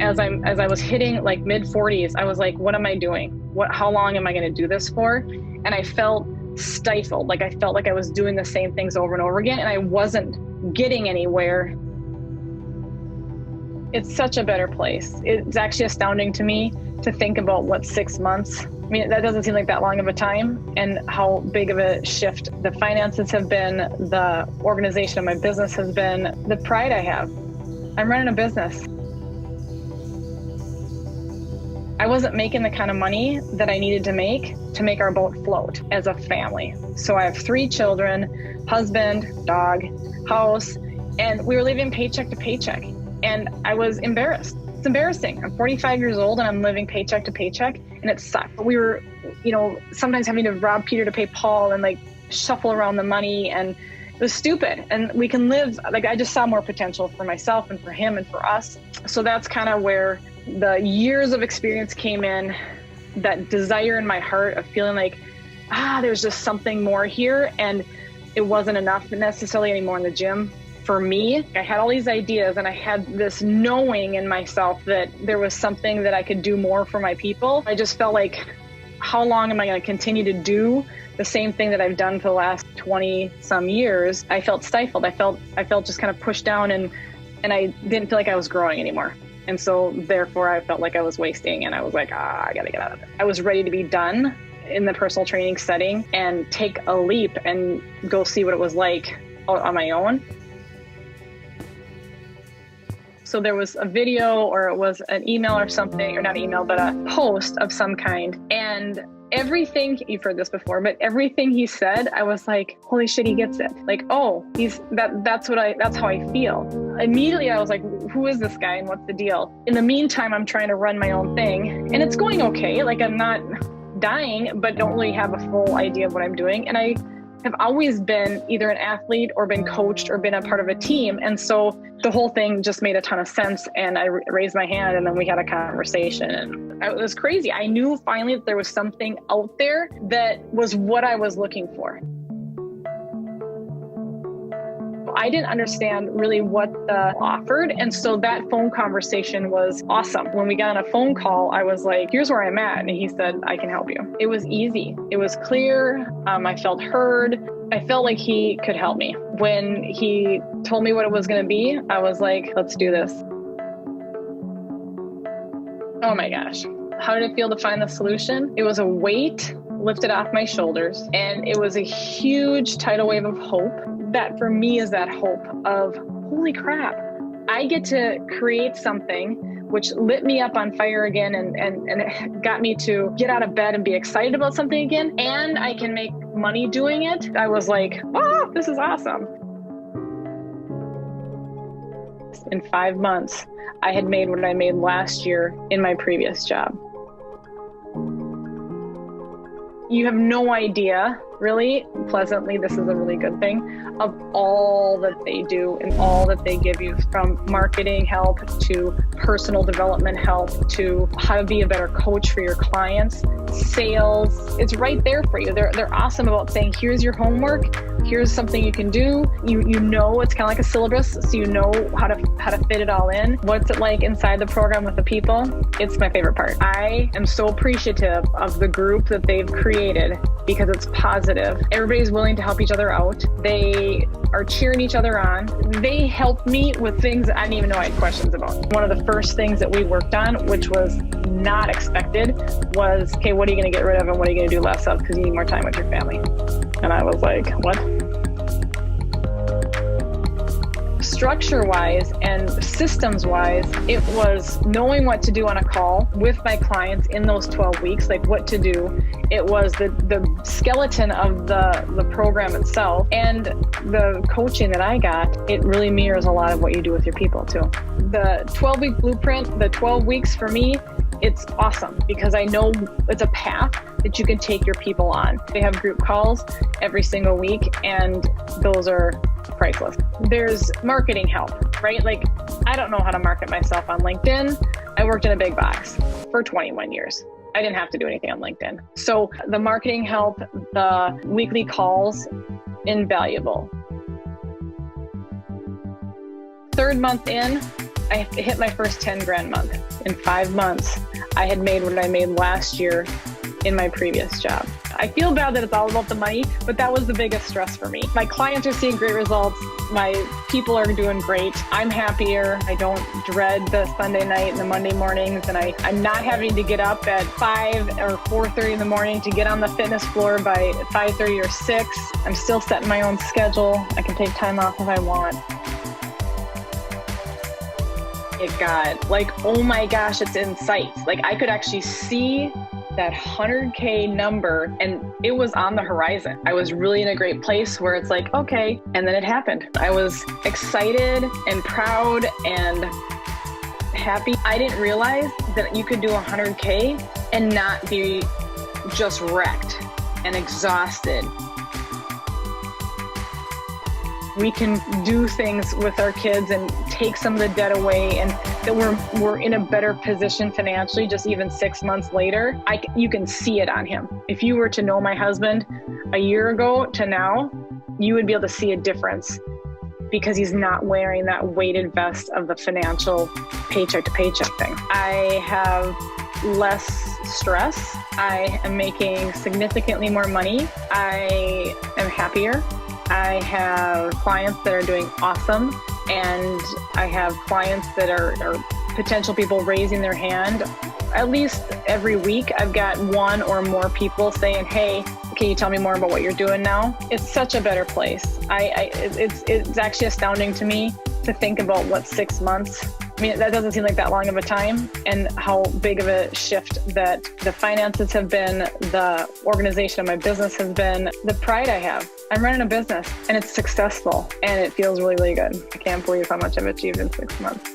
as I was hitting like mid 40s, I was like, what am I doing? How long am I going to do this for? And I felt stifled. Like I felt like I was doing the same things over and over again, and I wasn't getting anywhere. It's such a better place. It's actually astounding to me to think about what 6 months, I mean, that doesn't seem like that long of a time, and how big of a shift the finances have been, the organization of my business has been, the pride I have. I'm running a business. I wasn't making the kind of money that I needed to make our boat float as a family. So I have 3 children, husband, dog, house, and we were living paycheck to paycheck. And I was embarrassed. It's embarrassing. I'm 45 years old and I'm living paycheck to paycheck, and it sucked. We were, sometimes having to rob Peter to pay Paul and like shuffle around the money, and it was stupid. And we can live, like I just saw more potential for myself and for him and for us. So that's kind of where the years of experience came in, that desire in my heart of feeling like, there's just something more here. And it wasn't enough necessarily anymore in the gym. For me, I had all these ideas and I had this knowing in myself that there was something that I could do more for my people. I just felt like, how long am I going to continue to do the same thing that I've done for the last 20 some years? I felt stifled. I felt just kind of pushed down, and I didn't feel like I was growing anymore. And so therefore I felt like I was wasting, and I was like, I got to get out of it. I was ready to be done in the personal training setting and take a leap and go see what it was like on my own. So there was a video, or it was an email or something, or not email, but a post of some kind. And everything, you've heard this before, but everything he said, I was like, holy shit, he gets it. Like, oh, that's how I feel. Immediately I was like, who is this guy and what's the deal? In the meantime, I'm trying to run my own thing, and it's going okay. Like, I'm not dying, but don't really have a full idea of what I'm doing. And I have always been either an athlete or been coached or been a part of a team. And so the whole thing just made a ton of sense. And I raised my hand, and then we had a conversation, and it was crazy. I knew finally that there was something out there that was what I was looking for. I didn't understand really what the offered. And so that phone conversation was awesome. When we got on a phone call, I was like, here's where I'm at. And he said, I can help you. It was easy. It was clear. I felt heard. I felt like he could help me. When he told me what it was going to be, I was like, let's do this. Oh my gosh. How did it feel to find the solution? It was a weight lifted off my shoulders, and it was a huge tidal wave of hope. That for me is that hope of, holy crap, I get to create something which lit me up on fire again, and it got me to get out of bed and be excited about something again, and I can make money doing it. I was like, oh, this is awesome. In 5 months, I had made what I made last year in my previous job. You have no idea, really, pleasantly, this is a really good thing, of all that they do and all that they give you, from marketing help to personal development help to how to be a better coach for your clients, sales. It's right there for you. They're awesome about saying, here's your homework, here's something you can do. You know, it's kind of like a syllabus, so you know how to fit it all in. What's it like inside the program with the people? It's my favorite part. I am so appreciative of the group that they've created because it's positive. Everybody's willing to help each other out. They are cheering each other on. They helped me with things that I didn't even know I had questions about. One of the first things that we worked on, which was not expected, was, okay, what are you going to get rid of and what are you going to do less of because you need more time with your family? And I was like, what? Structure-wise and systems-wise, it was knowing what to do on a call with my clients in those 12 weeks, like what to do. It was the skeleton of the program itself, and the coaching that I got, it really mirrors a lot of what you do with your people too. The 12-week blueprint, the 12 weeks for me, it's awesome because I know it's a path that you can take your people on. They have group calls every single week, and those are priceless. There's marketing help, right? Like, I don't know how to market myself on LinkedIn. I worked in a big box for 21 years. I didn't have to do anything on LinkedIn. So the marketing help, the weekly calls, invaluable. 3rd month in, I hit my first 10 grand month. In 5 months, I had made what I made last year in my previous job. I feel bad that it's all about the money, but that was the biggest stress for me. My clients are seeing great results. My people are doing great. I'm happier. I don't dread the Sunday night and the Monday mornings, and I'm not having to get up at 5 or 4:30 in the morning to get on the fitness floor by 5:30 or 6. I'm still setting my own schedule. I can take time off if I want. It got like, oh my gosh, it's in sight. Like I could actually see that 100K number and it was on the horizon. I was really in a great place where it's like, okay, and then it happened. I was excited and proud and happy. I didn't realize that you could do 100K and not be just wrecked and exhausted. We can do things with our kids and take some of the debt away, and that we're in a better position financially just even 6 months later. You can see it on him. If you were to know my husband a year ago to now, you would be able to see a difference because he's not wearing that weighted vest of the financial paycheck to paycheck thing. I have less stress. I am making significantly more money. I am happier. I have clients that are doing awesome, and I have clients that are potential people raising their hand. At least every week, I've got one or more people saying, hey, can you tell me more about what you're doing now? It's such a better place. It's actually astounding to me to think about what 6 months. I mean, that doesn't seem like that long of a time, and how big of a shift that the finances have been, the organization of my business has been, the pride I have. I'm running a business and it's successful and it feels really, really good. I can't believe how much I've achieved in 6 months.